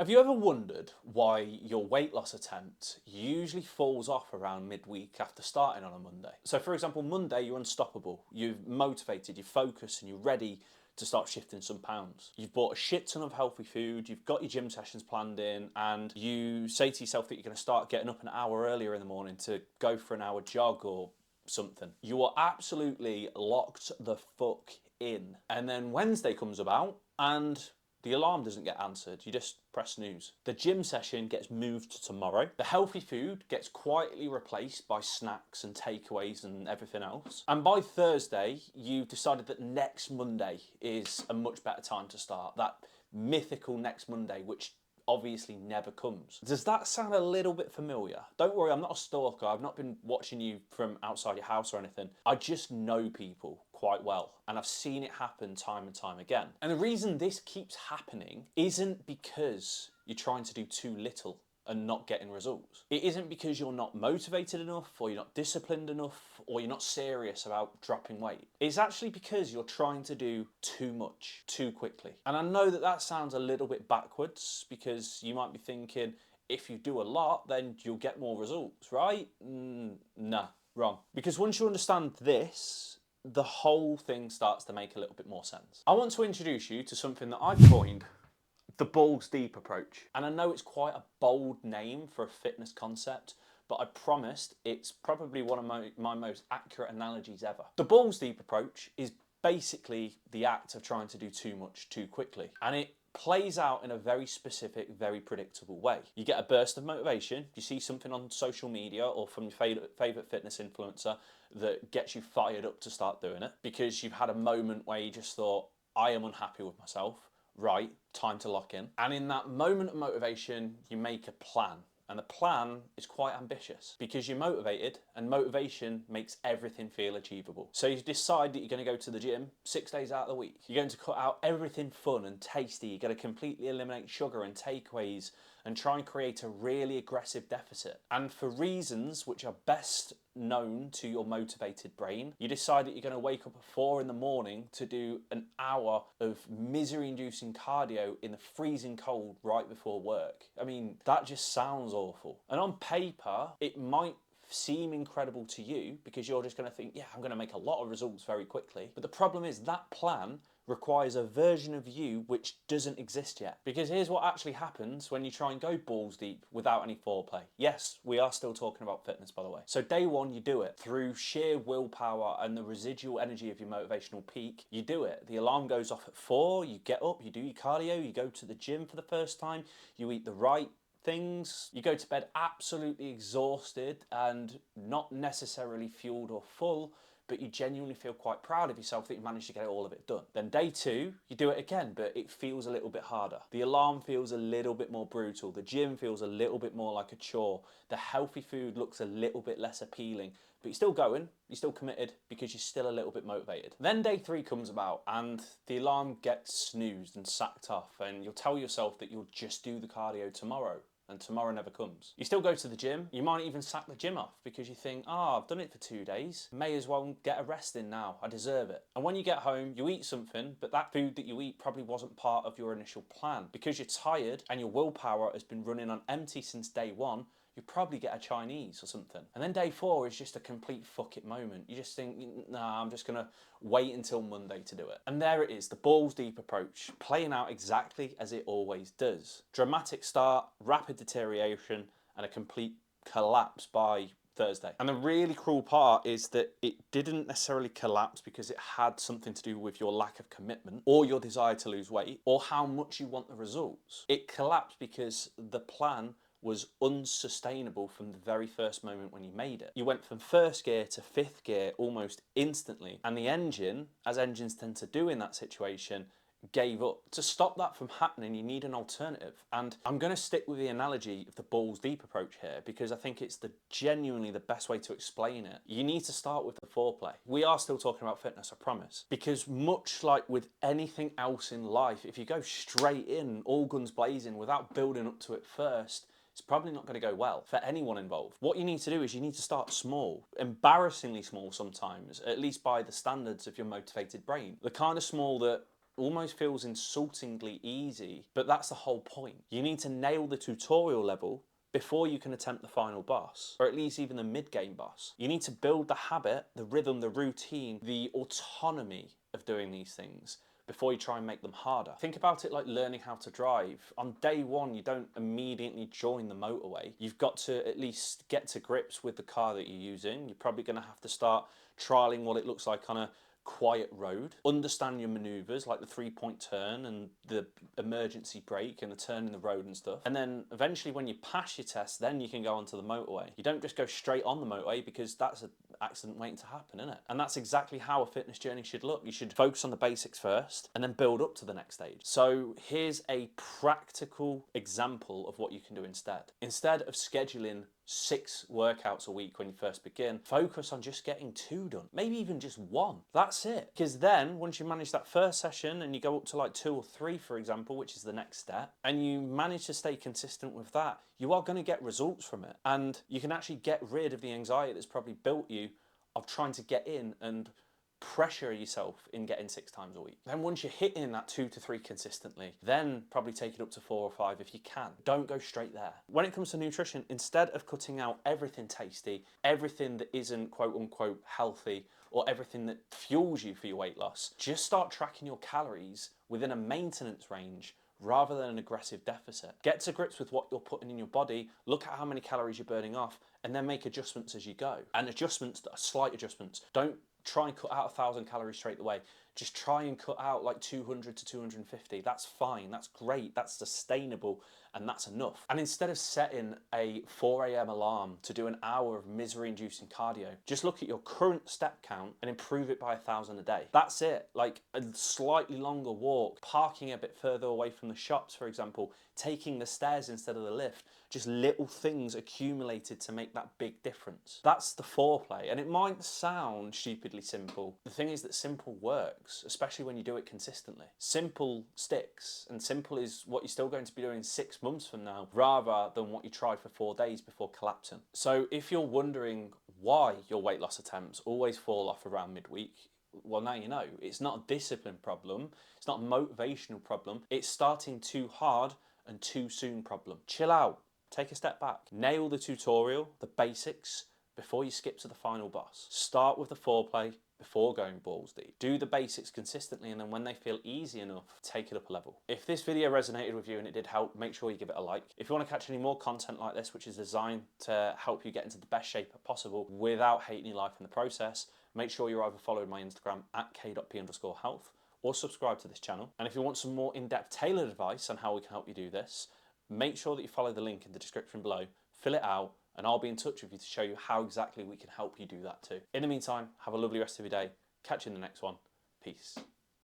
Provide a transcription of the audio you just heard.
Have you ever wondered why your weight loss attempt usually falls off around midweek after starting on a Monday? So, for example, Monday you're unstoppable, you're motivated, you're focused, and you're ready to start shifting some pounds. You've bought a shit ton of healthy food, you've got your gym sessions planned in, and you say to yourself that you're going to start getting up an hour earlier in the morning to go for an hour jog or something. You are absolutely locked the fuck in. And then Wednesday comes about and the alarm doesn't get answered. You just press snooze. The gym session gets moved to tomorrow. The healthy food gets quietly replaced by snacks and takeaways and everything else. And by Thursday, you've decided that next Monday is a much better time to start. That mythical next Monday, which obviously never comes. Does that sound a little bit familiar? Don't worry, I'm not a stalker. I've not been watching you from outside your house or anything. I just know people quite well, and I've seen it happen time and time again. And the reason this keeps happening isn't because you're trying to do too little and not getting results. It isn't because you're not motivated enough, or you're not disciplined enough, or you're not serious about dropping weight. It's actually because you're trying to do too much, too quickly. And I know that that sounds a little bit backwards, because you might be thinking, if you do a lot, then you'll get more results, right? Nah, wrong. Because once you understand this, the whole thing starts to make a little bit more sense. I want to introduce you to something that I've coined the balls deep approach. And I know it's quite a bold name for a fitness concept, but I promised it's probably one of my most accurate analogies ever. The balls deep approach is basically the act of trying to do too much too quickly. And it plays out in a very specific, very predictable way. You get a burst of motivation, you see something on social media or from your favourite fitness influencer that gets you fired up to start doing it because you've had a moment where you just thought, I am unhappy with myself. Right, time to lock in. And in that moment of motivation, you make a plan. And the plan is quite ambitious because you're motivated, and motivation makes everything feel achievable. So you decide that you're going to go to the gym 6 days out of the week. You're going to cut out everything fun and tasty. You're going to completely eliminate sugar and takeaways and try and create a really aggressive deficit. And for reasons which are best known to your motivated brain, you decide that you're going to wake up at 4 in the morning to do an hour of misery-inducing cardio in the freezing cold right before work. I mean, that just sounds awful. And on paper, it might seem incredible to you because you're just going to think, yeah, I'm going to make a lot of results very quickly. But the problem is that plan requires a version of you which doesn't exist yet. Because here's what actually happens when you try and go balls deep without any foreplay. Yes, we are still talking about fitness, by the way. So day one, you do it through sheer willpower and the residual energy of your motivational peak. You do it. The alarm goes off at 4, you get up, you do your cardio, you go to the gym for the first time, you eat the right things, you go to bed absolutely exhausted and not necessarily fueled or full, but you genuinely feel quite proud of yourself that you managed to get all of it done. Then day 2, you do it again, but it feels a little bit harder. The alarm feels a little bit more brutal. The gym feels a little bit more like a chore. The healthy food looks a little bit less appealing, but you're still going, you're still committed because you're still a little bit motivated. Then day 3 comes about and the alarm gets snoozed and sacked off, and you'll tell yourself that you'll just do the cardio tomorrow. And tomorrow never comes. You still go to the gym. You might even sack the gym off because you think, I've done it for 2 days. May as well get a rest in now. I deserve it. And when you get home, you eat something, but that food that you eat probably wasn't part of your initial plan. Because you're tired and your willpower has been running on empty since day 1, you probably get a Chinese or something. And then day 4 is just a complete fuck it moment. You just think, nah, I'm just gonna wait until Monday to do it. And there it is, the balls deep approach, playing out exactly as it always does. Dramatic start, rapid deterioration, and a complete collapse by Thursday. And the really cruel part is that it didn't necessarily collapse because it had something to do with your lack of commitment or your desire to lose weight or how much you want the results. It collapsed because the plan was unsustainable from the very first moment when you made it. You went from first gear to fifth gear almost instantly, and the engine, as engines tend to do in that situation, gave up. To stop that from happening, you need an alternative. And I'm going to stick with the analogy of the balls deep approach here because I think it's genuinely the best way to explain it. You need to start with the foreplay. We are still talking about fitness, I promise. Because much like with anything else in life, if you go straight in, all guns blazing, without building up to it first, it's probably not going to go well for anyone involved. What you need to do is you need to start small, embarrassingly small sometimes, at least by the standards of your motivated brain. The kind of small that almost feels insultingly easy, but that's the whole point. You need to nail the tutorial level before you can attempt the final boss, or at least even the mid-game boss. You need to build the habit, the rhythm, the routine, the autonomy of doing these things before you try and make them harder. Think about it like learning how to drive. On day one, you don't immediately join the motorway. You've got to at least get to grips with the car that you're using. You're probably going to have to start trialing what it looks like on a quiet road, understand your maneuvers like the 3-point turn and the emergency brake and the turn in the road and stuff. And then eventually when you pass your test, then you can go onto the motorway. You don't just go straight on the motorway because that's an accident waiting to happen, isn't it? And that's exactly how a fitness journey should look. You should focus on the basics first and then build up to the next stage. So here's a practical example of what you can do instead. Instead of scheduling 6 workouts a week when you first begin, focus on just getting 2 done, maybe even just 1. That's it. Because then once you manage that first session and you go up to like 2 or 3, for example, which is the next step, and you manage to stay consistent with that, you are going to get results from it. And you can actually get rid of the anxiety that's probably built you of trying to get in and pressure yourself in getting 6 times a week. Then once you're hitting that 2 to 3 consistently, then probably take it up to 4 or 5 if you can. Don't go straight there. When it comes to nutrition, instead of cutting out everything tasty, everything that isn't quote unquote healthy, or everything that fuels you for your weight loss, just start tracking your calories within a maintenance range rather than an aggressive deficit. Get to grips with what you're putting in your body, look at how many calories you're burning off, and then make adjustments as you go. And adjustments that are slight adjustments. Don't try and cut out 1,000 calories straight away. Just try and cut out like 200 to 250. That's fine, that's great, that's sustainable, and that's enough. And instead of setting a 4 a.m. alarm to do an hour of misery-inducing cardio, just look at your current step count and improve it by 1,000 a day. That's it. Like a slightly longer walk, parking a bit further away from the shops, for example, taking the stairs instead of the lift, just little things accumulated to make that big difference. That's the foreplay, and it might sound stupidly simple. The thing is that simple works, especially when you do it consistently. Simple sticks, and simple is what you're still going to be doing 6 months from now, rather than what you tried for 4 days before collapsing. So if you're wondering why your weight loss attempts always fall off around midweek, well, now you know. It's not a discipline problem, it's not a motivational problem, it's starting too hard and too soon problem. Chill out, take a step back, nail the tutorial, the basics, before you skip to the final boss. Start with the foreplay before going balls deep. Do the basics consistently, and then when they feel easy enough, take it up a level. If this video resonated with you and it did help, make sure you give it a like. If you want to catch any more content like this, which is designed to help you get into the best shape possible without hating your life in the process, make sure you're either following my Instagram at k.p_health or subscribe to this channel. And if you want some more in-depth tailored advice on how we can help you do this, make sure that you follow the link in the description below, fill it out, and I'll be in touch with you to show you how exactly we can help you do that too. In the meantime, have a lovely rest of your day. Catch you in the next one. Peace.